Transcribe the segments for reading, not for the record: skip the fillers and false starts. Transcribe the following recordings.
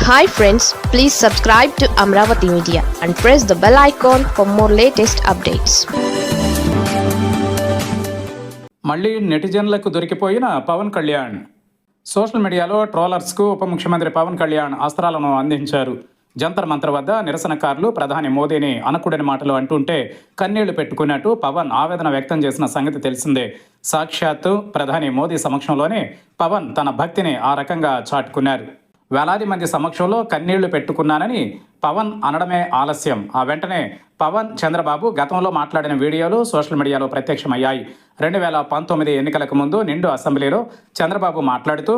Hi friends, please subscribe to Amravati Media and press the bell icon for more latest updates. మళ్ళీ నెటిజన్లకు దొరికిపోయిన Pawan Kalyan. Social మీడియాలో ట్రోలర్స్కు ఉప ముఖ్యమంత్రి పవన్ కళ్యాణ్ అస్త్రాలను అందించారు. జంతర్ మంతర్ వద్ద నిరసనకారులు ప్రధాని మోదీని అనకూడని మాటలు అంటుంటే కన్నీళ్లు పెట్టుకున్నట్టు పవన్ ఆవేదన వ్యక్తం చేసిన సంగతి తెలిసిందే. సాక్షాత్తు ప్రధాని మోదీ సమక్షంలోనే పవన్ తన భక్తిని ఆ రకంగా చాటుకున్నారు. వేలాది మంది సమక్షంలో కన్నీళ్లు పెట్టుకున్నానని పవన్ అనడమే ఆలస్యం. ఆ వెంటనే పవన్ చంద్రబాబు గతంలో మాట్లాడిన వీడియోలు సోషల్ మీడియాలో ప్రత్యక్షమయ్యాయి. 2019 ఎన్నికలకు ముందు నిండు అసెంబ్లీలో చంద్రబాబు మాట్లాడుతూ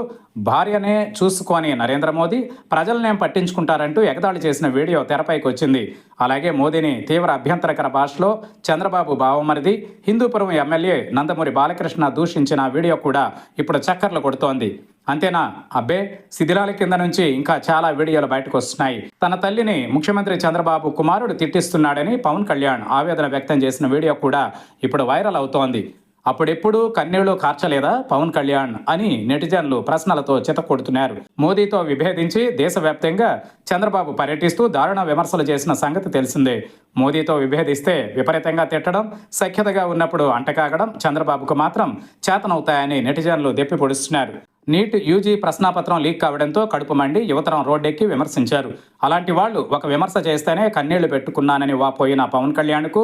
భార్యనే చూసుకొని నరేంద్ర మోదీ ప్రజలనేం పట్టించుకుంటారంటూ ఎగతాళి చేసిన వీడియో తెరపైకి వచ్చింది. అలాగే మోదీని తీవ్ర అభ్యంతరకర భాషలో చంద్రబాబు బావమరిది హిందూపురం ఎమ్మెల్యే నందమూరి బాలకృష్ణ దూషించిన వీడియో కూడా ఇప్పుడు చక్కర్లు కొడుతోంది. అంతేనా, అబ్బే శిథిలాల కింద నుంచి ఇంకా చాలా వీడియోలు బయటకు వస్తున్నాయి. తన తల్లిని ముఖ్యమంత్రి చంద్రబాబు కుమారుడు తిట్టిస్తున్నాడని పవన్ కళ్యాణ్ ఆవేదన వ్యక్తం చేసిన వీడియో కూడా ఇప్పుడు వైరల్ అవుతోంది. అప్పుడెప్పుడు కన్నీళ్లు కార్చలేదా పవన్ కళ్యాణ్ అని నెటిజన్లు ప్రశ్నలతో చితకొడుతున్నారు. మోదీతో విభేదించి దేశవ్యాప్తంగా చంద్రబాబు పర్యటిస్తూ దారుణ విమర్శలు చేసిన సంగతి తెలిసిందే. మోదీతో విభేదిస్తే విపరీతంగా తిట్టడం, సఖ్యతగా ఉన్నప్పుడు అంటకాగడం చంద్రబాబుకు మాత్రం చేతనవుతాయని నెటిజన్లు దెప్పిపొడుస్తున్నారు. నీట్ యూజీ ప్రశ్నాపత్రం లీక్ కావడంతో కడుపు మండి యువతరం రోడ్డెక్కి విమర్శించారు. అలాంటి వాళ్ళు ఒక విమర్శ చేస్తేనే కన్నీళ్లు పెట్టుకున్నానని వాపోయిన పవన్ కళ్యాణ్కు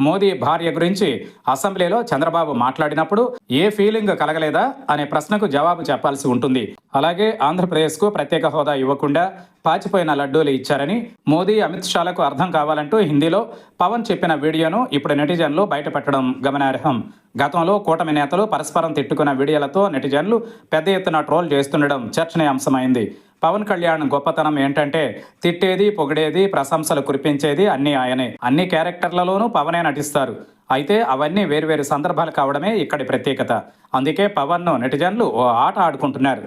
మోదీ భార్య గురించి అసెంబ్లీలో చంద్రబాబు మాట్లాడినప్పుడు ఏ ఫీలింగ్ కలగలేదా అనే ప్రశ్నకు జవాబు చెప్పాల్సి ఉంటుంది. అలాగే ఆంధ్రప్రదేశ్కు ప్రత్యేక హోదా ఇవ్వకుండా పాచిపోయిన లడ్డూలు ఇచ్చారని మోదీ అమిత్ షాలకు అర్థం కావాలంటూ హిందీలో పవన్ చెప్పిన వీడియోను ఇప్పుడు నెటిజన్లు బయటపెట్టడం గమనార్హం. గతంలో కూటమి నేతలు పరస్పరం తిట్టుకున్న వీడియోలతో నెటిజన్లు పెద్ద ఎత్తున ట్రోల్ చేస్తుండడం చర్చనీయాంశమైంది. పవన్ కళ్యాణ్ గొప్పతనం ఏంటంటే తిట్టేది, పొగిడేది, ప్రశంసలు కురిపించేది అన్నీ ఆయనే. అన్ని క్యారెక్టర్లలోనూ పవనే నటిస్తారు. అయితే అవన్నీ వేర్వేరు సందర్భాలు కావడమే ఇక్కడి ప్రత్యేకత. అందుకే పవన్ను నెటిజన్లు ఓ ఆట ఆడుకుంటున్నారు.